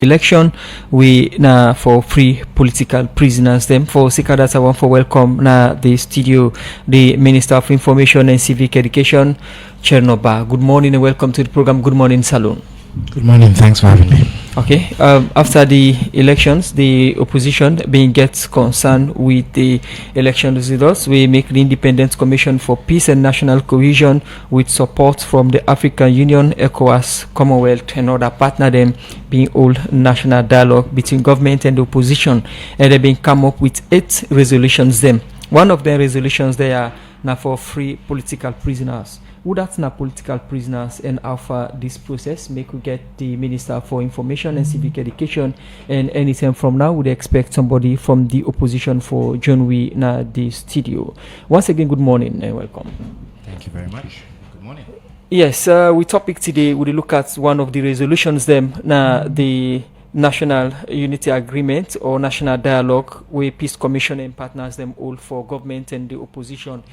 election we na for free political prisoners them for Sikadats. I want for welcome na the studio the Minister of Information and Civic Education, Chernor. Good morning and welcome to the program. Good morning, Salon. Good morning, thanks for having me. Okay, after the elections, the opposition being gets concerned with the election results. We make the Independent Commission for Peace and National Cohesion with support from the African Union, ECOWAS, Commonwealth, and other partner them being all national dialogue between government and the opposition, and they been come up with 8 resolutions. Them one of the resolutions they are now for free political prisoners. Who that's not political prisoners, and after this process make we get the Minister for Information and Civic Education, and anytime from now would expect somebody from the opposition for join we na the studio. Once again, good morning and welcome. Thank you very much. Good morning. Yes, we topic today we look at one of the resolutions them na the National Unity Agreement or National Dialogue where Peace Commission and partners them all for government and the opposition.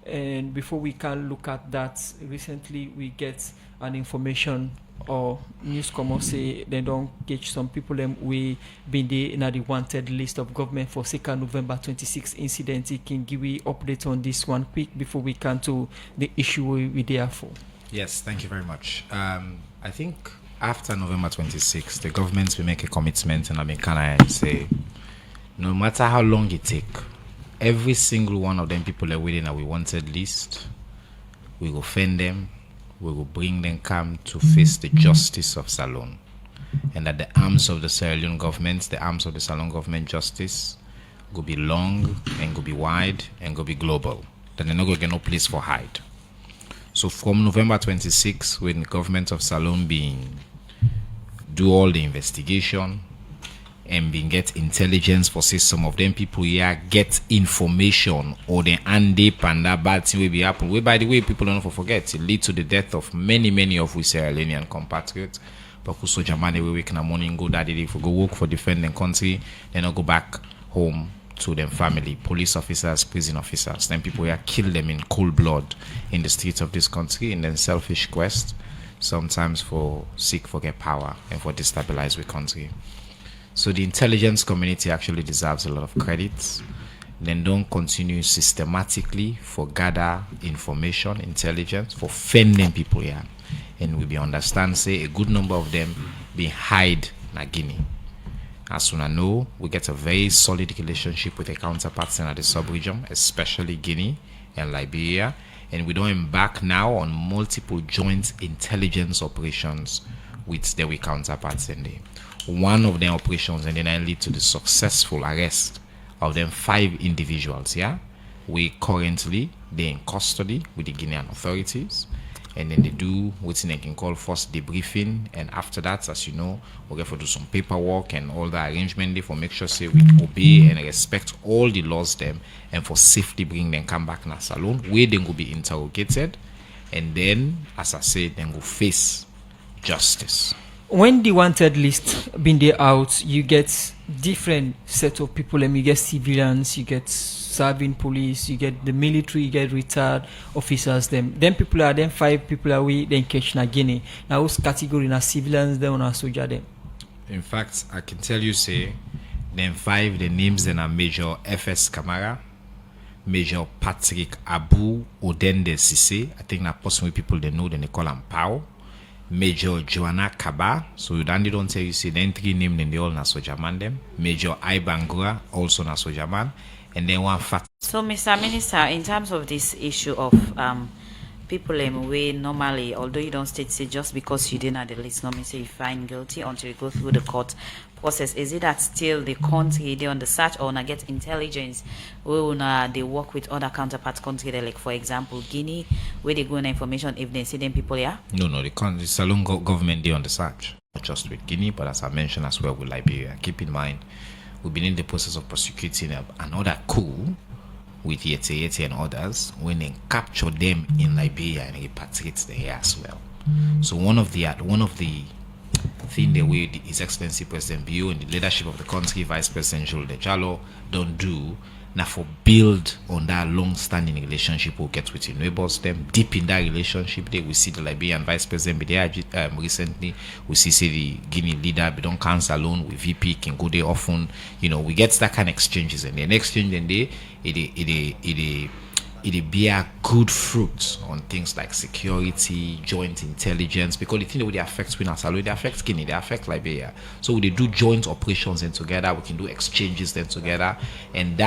And before we can look at that, recently we get an information or news come out say they don't get some people them we been there in the wanted list of government for 2nd November 26 incident. You can give me update on this one quick before we can to the issue we there for. Yes, thank you very much. I think after November 26, the government will make a commitment, and can I say, no matter how long it take, every single one of them people are within our wanted list, we will fend them, we will bring them come to face the justice of Salon. And that the arms of the Sierra Leone government, the arms of the Salon government justice, go be long and go be wide and go be global. Then they're not going to get no place for hide. So from November 26, when the government of Salon being do all the investigation, and being get intelligence for say some of them people here get information or the undip and that bad thing will be happen. Where by the way people don't forget it lead to the death of many of we Sierra Leonean compatriots. But who so Germany we wake in the morning, go that day for go work for defending country, then I go back home to them family, police officers, prison officers. Then people here kill them in cold blood in the streets of this country in their selfish quest, sometimes for seek for get power and for destabilize the country. So the intelligence community actually deserves a lot of credit. Then don't continue systematically for gather information, intelligence, for fending people here. And we be understand, say, a good number of them be hide na Guinea. As soon as know, we get a very solid relationship with the counterparts in the sub-region, especially Guinea and Liberia. And we don't embark now on multiple joint intelligence operations with the counterparts in there. One of the operations and then I lead to the successful arrest of them 5 individuals. We currently they're in custody with the Guinean authorities, and then they do what they can call first debriefing, and after that, as you know, we're going to do some paperwork and all the arrangement there for make sure say we obey and respect all the laws them, and for safety bring them come back in a salon where they will be interrogated, and then as I said, then go face justice. When the wanted list been there out, you get different set of people, and you get civilians, you get serving police, you get the military, you get retired officers. Them people are 5 people are we then catch na Guinea. Now whose category na civilians them on a soldier them. In fact, I can tell you say them 5 the names then are Major F.S. Kamara, Major Patrick Abu Odende Sise. I think that person with people they know, then they call him Pau. Major Joanna Kaba, so you don't tell you see then 3 names in the all na Sojaman them. Major Ibangura, also na Sojaman, and then one fact. So Mr. Minister, in terms of this issue of people way normally, although you don't state say just because you didn't have the list, no mean say you find guilty until you go through the court process. Is it that still the country they on the search or na get intelligence where they work with other counterpart country like for example Guinea, where they go in information if they see them people here? No, the Salon government they on the search, not just with Guinea, but as I mentioned as well with Liberia. Keep in mind, we've been in the process of prosecuting another coup with Yeti and others when they capture them in Liberia and repatriate them here as well. So one of the thing the way His Excellency President Bio and the leadership of the country, Vice President Jules De Jallo, don't do now for build on that long-standing relationship we'll get with your neighbors, them deep in that relationship. They we see the Liberian vice president be there recently. We see the Guinea leader be don't cancel alone with VP can go there often. We get that kind of exchanges, and then exchange and it bear good fruit on things like security, joint intelligence, because the thing that they affect Sweden and they affect Guinea, they affect Liberia. So they do joint operations then together, we can do exchanges then together, and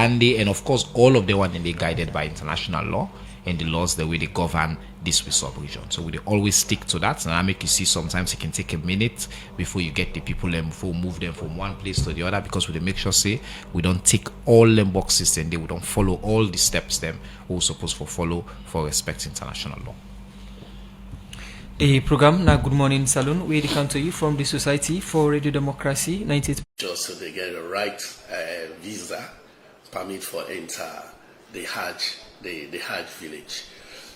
of course all of them are then they guided by international law and the laws the way they govern this sub-region. So we always stick to that, and I make you see sometimes it can take a minute before you get the people them before move them from one place to the other, because we make sure say we don't tick all them boxes and we don't follow all the steps them we're supposed to follow for respect international law. The program now Good Morning Saloon, we come to you from the Society for Radio Democracy 98. Just so they get a right visa permit for enter the Hajj village.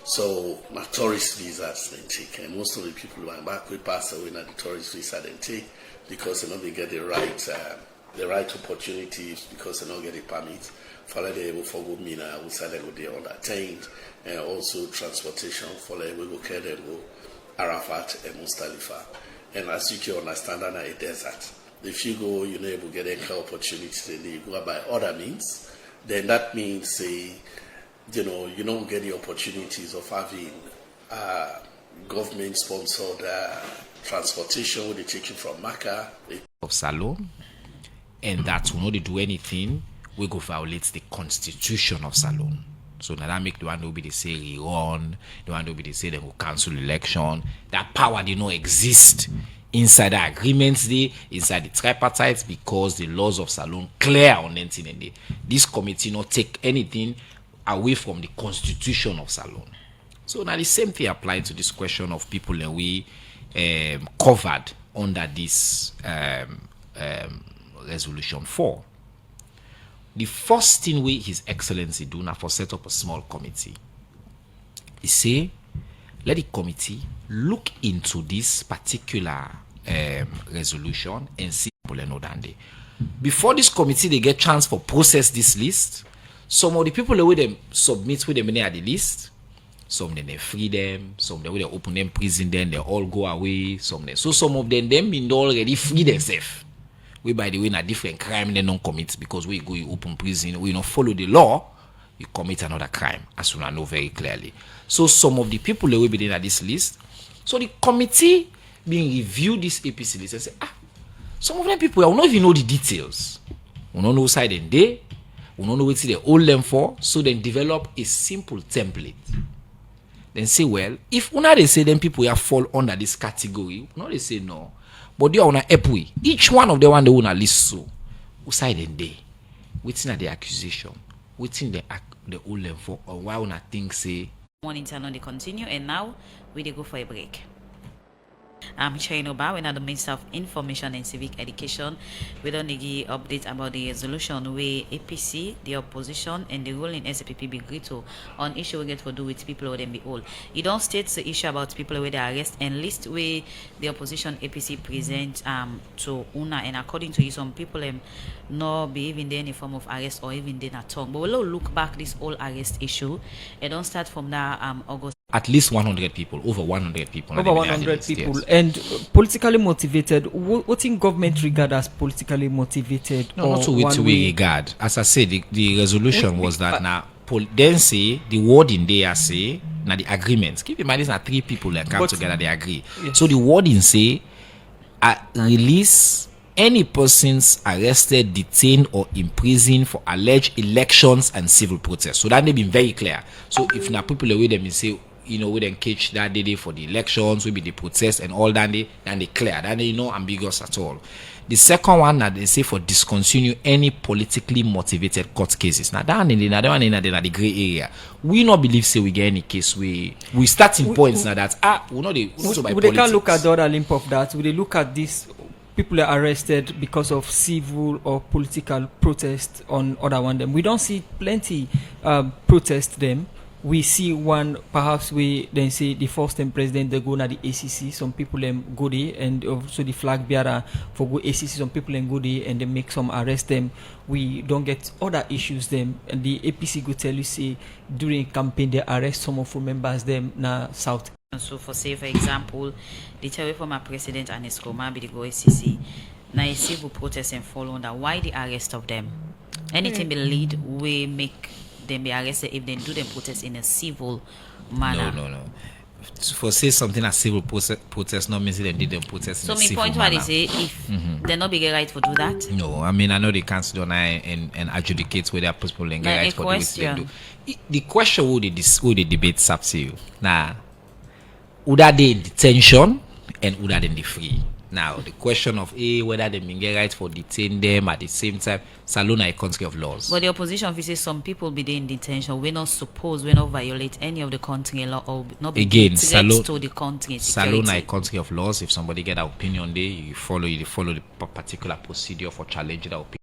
So my tourist visas they take, and most of the people who are back with pass away na the tourist visa they take, because they get the right opportunities, because they don't get a permit. For they able for go Mina, we say they go there unattained, and also transportation for they will go care them go Arafat and Mustalifa. And as you can understand, that a desert. If you go, able to get any opportunity, then you go by other means. Then that means you don't get the opportunities of having government-sponsored transportation where they take you from Makkah. Of Salone, and that will not do anything, we go violate the constitution of Salone. So now that make the one who be they say rerun, the one who be they say they will cancel election. That power did not exist inside the agreements inside the tripartite, because the laws of Salone clear on anything, and this committee not take anything away from the constitution of Salone. So now the same thing applies to this question of people that we covered under this resolution 4. The first thing we His Excellency do now for set up a small committee, he say let the committee look into this particular resolution and see people know than they. Before this committee they get chance for process this list. Some of the people that they submit with them at the list, some then they free them, some they open them prison, then they all go away. Some of them been already free themselves. We by the way a different crime they don't commit, because we go you open prison, we not follow the law, you commit another crime, as you know very clearly. So some of the people that will be at this list, so the committee being review this APC list and say, some of them people will not even know the details. We don't know side and day. We don't know what they hold them for, so then develop a simple template. Then say, well, if una they say them people will fall under this category, una they say no. But they are on a EPUI. Each one of them on the owner list so. Who side and day? Waiting at the accusation. Waiting the hold them for, or why una think say. Morning Saloon they continue, and now we go for a break. I'm Chernor, we're the Minister of Information and Civic Education. We don't give update about the resolution where APC, the opposition, and the ruling SPP be agreed to on issue we get to do with people who them be old. It don't state the issue about people where they arrest and list where the opposition APC present to UNA, and according to you, some people no be even there any form of arrest or even then at all. But we'll look back this whole arrest issue. It don't start from that August. At least 100 people, over 100 people. Over 100 people, yes. And politically motivated. What in government regard as politically motivated? No, not to we regard. As I said, the resolution was that now, then say, the wording there say, now the agreement. Keep in mind, these are 3 people that come together, they agree. Yes. So the wording say, release any persons arrested, detained, or imprisoned for alleged elections and civil protests. So that they've been very clear. So if now people away them and say, we then catch that day for the elections, we be the protests and all that day, then they clear. That they no ambiguous at all. The second one that they say for discontinue any politically motivated court cases. Now that one in the gray area. We not believe say we get any case we starting points now that we not by politics. They can't look at the other limp of that. We look at this. People are arrested because of civil or political protest on other one them. We don't see plenty protest them we see one, perhaps we then see the first time president they go na the ACC, some people them go there, and also the flag bearer for go ACC, some people them go there and they make some arrest them. We don't get other issues them, and the APC go tell you say during campaign they arrest some of the members them na south. So for say for example, the tell former president and his Roma be the go ACC. Now a civil protest and follow that. Why the arrest of them? Anything be lead we make them be arrested if they do them protest in a civil manner. No. For say something as civil protest, not means they did them protest so in a civil point manner. what they say if they're not be right for do that. No, I mean I know they can't sit down and adjudicate whether people get right for doing what they do. The question who the debate up to you now, would that they in detention and would that in the free? Now the question of whether they get right for detain them at the same time, Salone are a country of laws. But the opposition will say some people be there in detention. We not violate any of the country law or not be again threats to the country security. Salone are a country of laws. If somebody get an opinion there, you follow the particular procedure for challenging that opinion.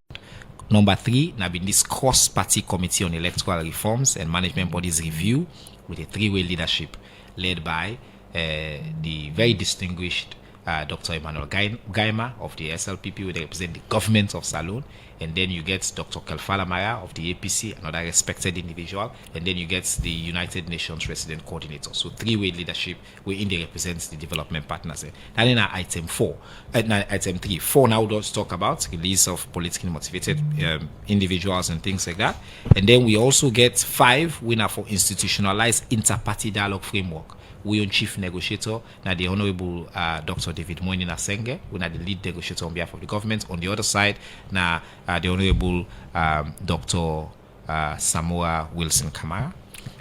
Number 3, now been this cross-party committee on electoral reforms and management bodies review with a 3-way leadership led by the very distinguished Dr. Emmanuel Gaima of the SLPP, who represent the government of Salone, and then you get Dr. Kalfala Maya of the APC, another respected individual, and then you get the United Nations resident coordinator. So 3-way leadership wherein they represent the development partners. And then item 3. 4 now does talk about release of politically motivated individuals and things like that. And then we also get 5 winner for institutionalized inter-party dialogue framework. We on chief negotiator, now the Honorable Dr. David Moini Nasenge, we are the lead negotiator on behalf of the government. On the other side, now the Honorable Dr. Samoa Wilson Kamara.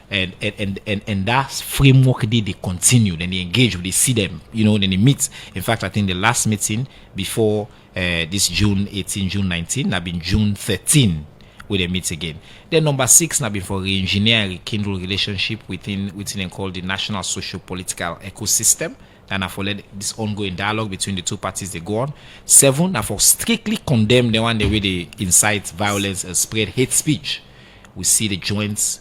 And that framework they continue, then they engage, they see them, then they meet. In fact, I think the last meeting before this June 18, June 19, have been June 13. Where they meet again. Then number 6 now been for re-engineer and rekindle relationship within and called the national socio-political ecosystem. And for let this ongoing dialogue between the two parties they go on. 7 now for strictly condemn the one the way they incite violence and spread hate speech. We see the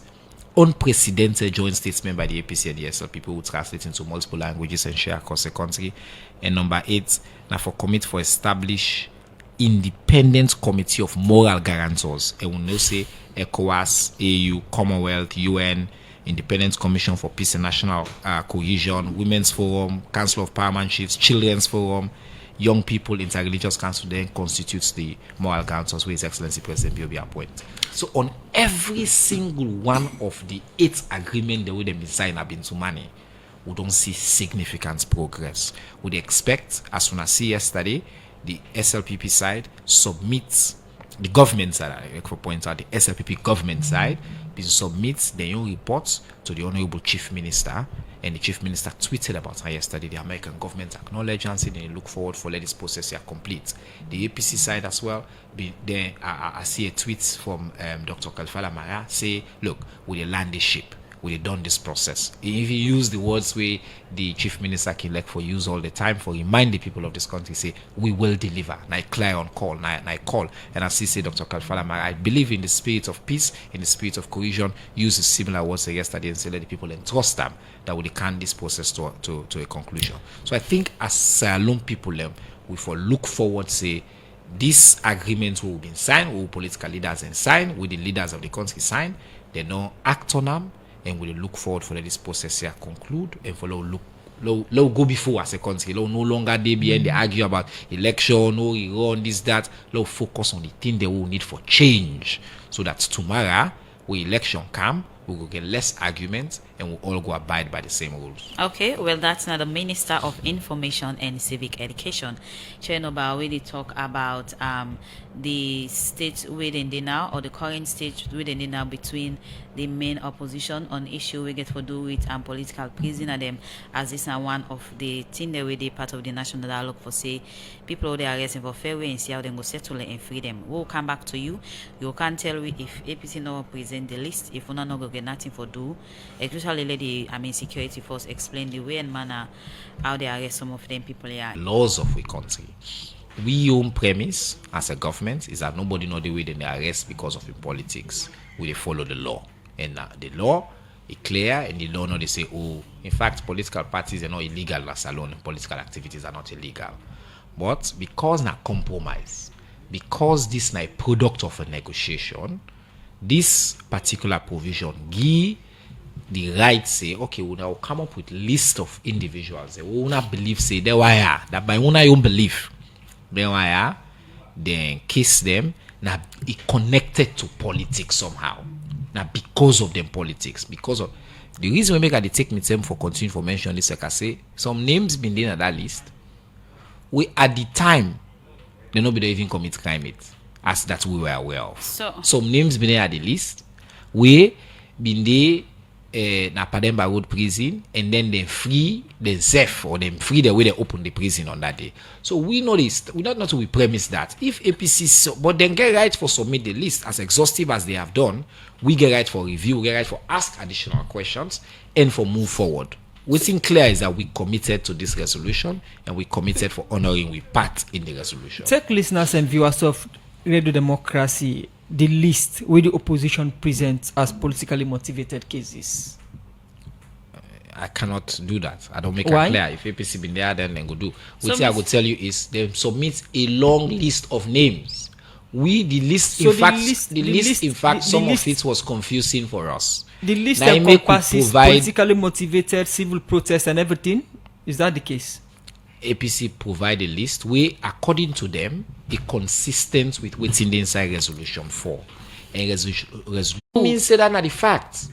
unprecedented joint statement by the APC and the SL people who translate into multiple languages and share across the country. And number 8 now for commit for establish independent committee of moral guarantors, and we know say ECOWAS, AU, Commonwealth, UN, Independent Commission for Peace and National Cohesion, Women's Forum, Council of Paramount Chiefs, Children's Forum, Young People Interreligious Council then constitutes the moral guarantors where His Excellency President Biobi appoint. So on every single one of the 8 agreements the way they've been signed have been to money, we don't see significant progress. We'd expect, as soon as see yesterday, the SLPP side submits, the government side, I like to point out, the SLPP government side, submits their own reports to the Honorable Chief Minister, and the Chief Minister tweeted about her yesterday. The American government acknowledged and said they look forward for let this process here complete. The APC side as well, I see a tweet from Dr. Kalfala Maya say, look, we land this ship. We done this process. If you use the words where the Chief Minister can like for use all the time for remind the people of this country, say we will deliver. And I clear on call, and I call, and I see say Dr. Kalfala, I believe in the spirit of peace, in the spirit of cohesion. Use similar words yesterday and say let the people entrust them that we can this process to a conclusion. So I think as Salone people, we for look forward say this agreement will be signed, will political leaders and sign, with the leaders of the country sign. They don't act on them. And we look forward for this process here conclude and for low go before as a country. No longer they be and they argue about election, no Iran, this, that. Low focus on the thing they will need for change. So that tomorrow when election come, we will get less arguments and we'll all go abide by the same rules. Okay, well that's now the Minister of Information and Civic Education. Chernor really talk about the state within the now, or the current state within the now, between the main opposition on issue we get to do with political prisoner them, as this is one of the thing that we did part of the national dialogue for say people who they are arresting for fair way and see how they go settle and free them. We'll come back to you. You can tell me if APC no present the list, if we not go get nothing for do, especially lady security force explain the way and manner how they arrest some of them people here. Laws of we country. We own premise as a government is that nobody know the way they arrest because of the politics. We follow the law. And the law It clear, and the law, no, they say, oh, in fact, political parties are not illegal as alone. Political activities are not illegal. But because na compromise, because this na a product of a negotiation, this particular provision give the right say, okay, we now come up with list of individuals. We will not believe say they were that by one own belief, they were then kiss them. Now it connected to politics somehow. Now because of them politics, because of the reason we make they take me time for continue for mention this, like I say, some names been in that list. We at the time they nobody even commit crime it as that we were aware of. So some names been there at the list. We been there na Pademba Road prison, and then they free themselves or them free the way they open the prison on that day. So we noticed, we not we premise that if APC, but then get right for submit the list as exhaustive as they have done, we get right for review, we get right for ask additional questions, and for move forward. What's clear is that we committed to this resolution, and we committed for honoring we part in the resolution. Take listeners and viewers of Radio Democracy the list where the opposition presents as politically motivated cases. I cannot do that. I don't make Why? it clear. If APC been there, then they go do. So What I will tell you is they submit a long list of names. We the list, in fact, some of it was confusing for us. The list Now, it may encompasses provide- politically motivated civil protests and everything. Is that the case? APC provide a list where, according to them, is consistent with what's in the inside resolution 4. And resolution means say that not the fact.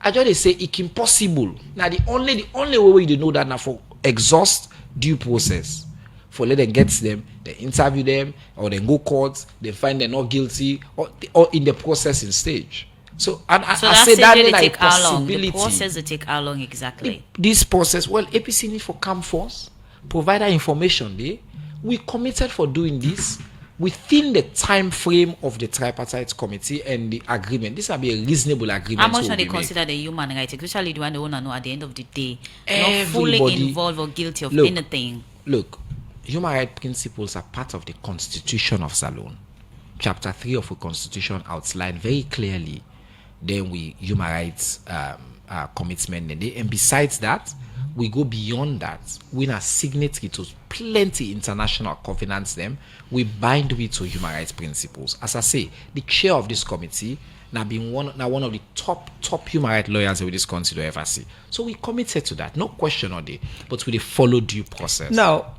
I just say it's impossible. Now the only way you know that now for exhaust due process. For let them get them, they interview them, or they go court, they find they're not guilty, or in the processing stage. So and so I that say that they is a take how long? The possibility. process will take how long exactly? This process, well, APC need for come force, provide that information there. We committed for doing this within the time frame of the tripartite committee and the agreement. This will be a reasonable agreement. How much will are they be made. considered a human right, especially the one they want to know at the end of the day, not Everybody- fully involved or guilty of Look, anything? Look, human rights principles are part of the Constitution of Salone. Chapter 3 of the Constitution outlined very clearly then we human rights commitment and besides that we go beyond that. We are signatory to plenty international covenants them. We bind with to human rights principles. As I say, the chair of this committee now being one of the top human rights lawyers with this country to ever see. So we committed to that, no question on it, but with a follow due process. Now,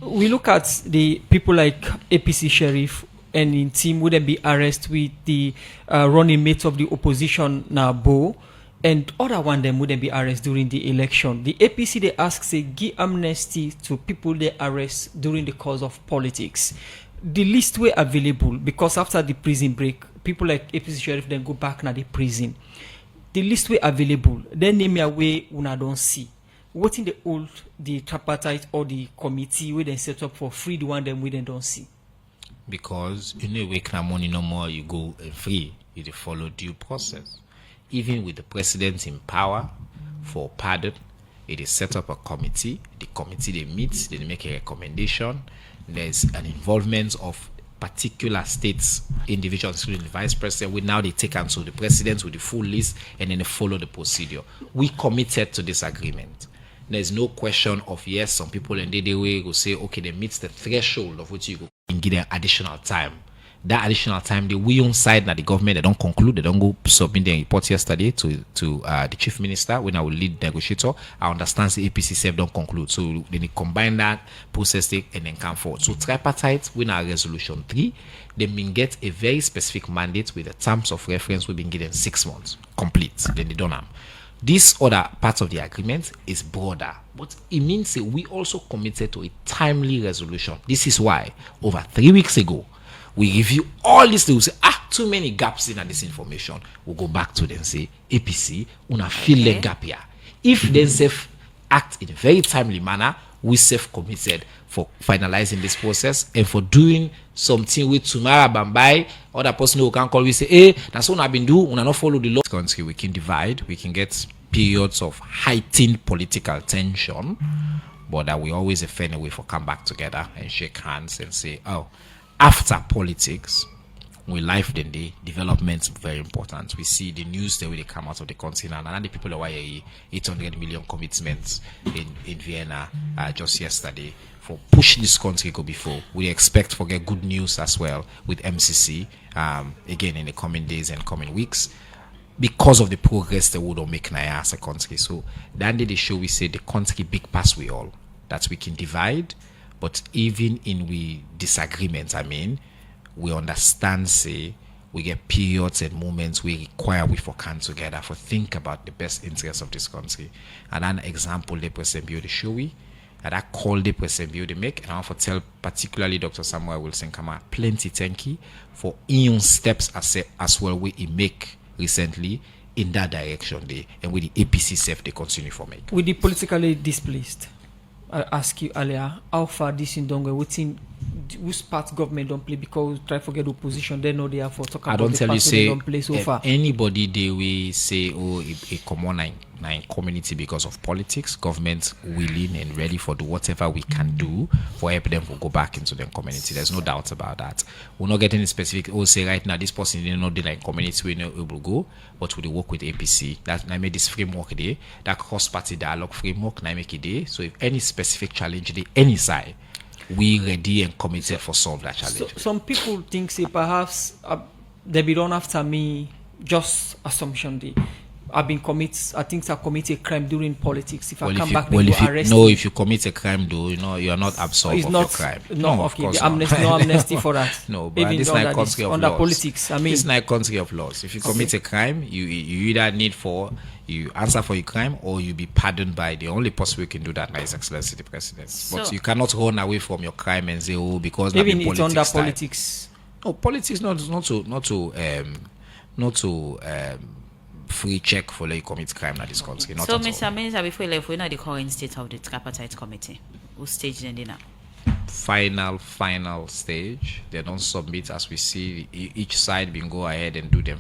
we look at the people like APC Sheriff and in team wouldn't be arrested with the running mates of the opposition now, Bo, and other one them wouldn't be arrested during the election. The APC they ask say give amnesty to people they arrest during the course of politics. The list were available because after the prison break, people like APC Sheriff then go back now the prison. The list were available. Then name me away una don't see. What in the tripartite or the committee where they set up for free the one them we then don't see. Because you know wake na money no more you go free, you dey follow due process. Even with the president in power for pardon, it is set up a committee. The committee they meet, they make a recommendation. There's an involvement of particular states, individuals, including the vice president. We now they take to the president with the full list and then they follow the procedure. We committed to this agreement. There's no question of yes, some people in the way will say, okay, they meet the threshold of which you go and give them additional time. That additional time, we on side now the government, they don't conclude, they don't go submit their report yesterday to the chief minister when I will lead negotiator. I understand the APC self don't conclude. So they combine that process and then come forward. So tripartite, when our resolution 3, they mean get a very specific mandate with the terms of reference we've been given 6 months complete. Then they don't have. This other part of the agreement is broader, but it means that we also committed to a timely resolution. This is why over 3 weeks ago, we review all these things. We say, too many gaps in this information. We'll go back to them and say, APC, una fill the gap here. If they self act in a very timely manner, we self-committed for finalizing this process and for doing something with tomorrow bambai. Other person who can call, we say, hey, that's what I've been doing. Una not follow the law. Country, we can divide, we can get periods of heightened political tension, but that we always find a way for come back together and shake hands and say, oh, after politics, we life then the developments very important. We see the news that they come out of the continent, and the people are 800 million commitments in Vienna just yesterday for push this country go before. We expect for get good news as well with MCC again in the coming days and coming weeks, because of the progress they would make Naya as a country. So then they show we say the country big pass we all, that we can divide, but even in we disagreements, I mean, we understand, say, we get periods and moments we require we for come together for think about the best interests of this country. And an example they present the show we, and that call they present they make, and I want to tell particularly Dr. Samuel Wilson Kama plenty thank you for in steps as well we make recently in that direction there, and with the APC self they continue for make. With the politically displaced, I ask you earlier, how far this in Donga, which part government don't play, because try to forget opposition, they know they are for talk I about don't the tell part you they say don't play so far. anybody they we say a common nine community because of politics, government willing and ready for do whatever we can do for help them to go back into the community. There's no doubt about that. We're not getting specific. Say right now this person didn't know the like community we know able go, but we work with APC. That I made this framework there, that cross party dialogue framework. I make it there. So if any specific challenge there, any side, we ready and committed for solve that challenge. So, some people think say perhaps they be run after me, just assumption they I've been I think I committed a crime during politics. If I come back, they will arrest me. If you commit a crime, though, you are not absolved of your crime. No, of course. No amnesty for that. No, but this is not country of under laws. Politics. I mean, this is not country of laws. If you commit a crime, you either need for you answer for your crime or you be pardoned by the only person who can do that now is Excellency the President. But you cannot run away from your crime and say, oh, because even it's politics under time. Politics. No, politics not to free check for like commit crime in this country. Not so, at Mr. all. Minister, before you left, we know the current state of the tripartite committee. Who stage then now? Final stage. They don't submit as we see. Each side been go ahead and do them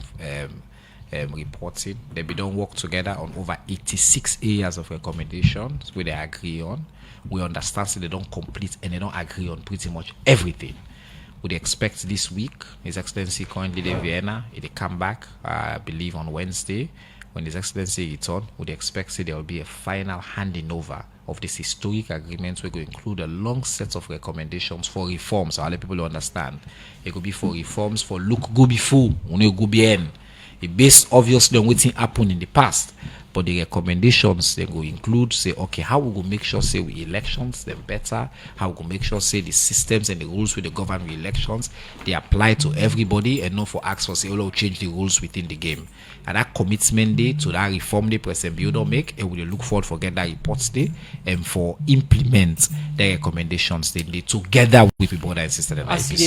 reporting. They be don't work together on over 86 areas of recommendations where they agree on. We understand so they don't complete and they don't agree on pretty much everything. Would expect this week His Excellency currently in Vienna. If they come back, I believe on Wednesday, when His Excellency return, would expect there will be a final handing over of this historic agreement. We're going to include a long set of recommendations for reforms. So all the people understand. It could be for reforms for look go before, go bien. It based obviously on what happened in the past. But the recommendations they will include say, okay, how we will make sure say we elections them better, how we will make sure say the systems and the rules with the government elections they apply to everybody and not for acts for say change the rules within the game. And that commitment day to that reform day President Bill make, and we look forward for get that reports day and for implement the recommendations they together with people that insisted on IPC.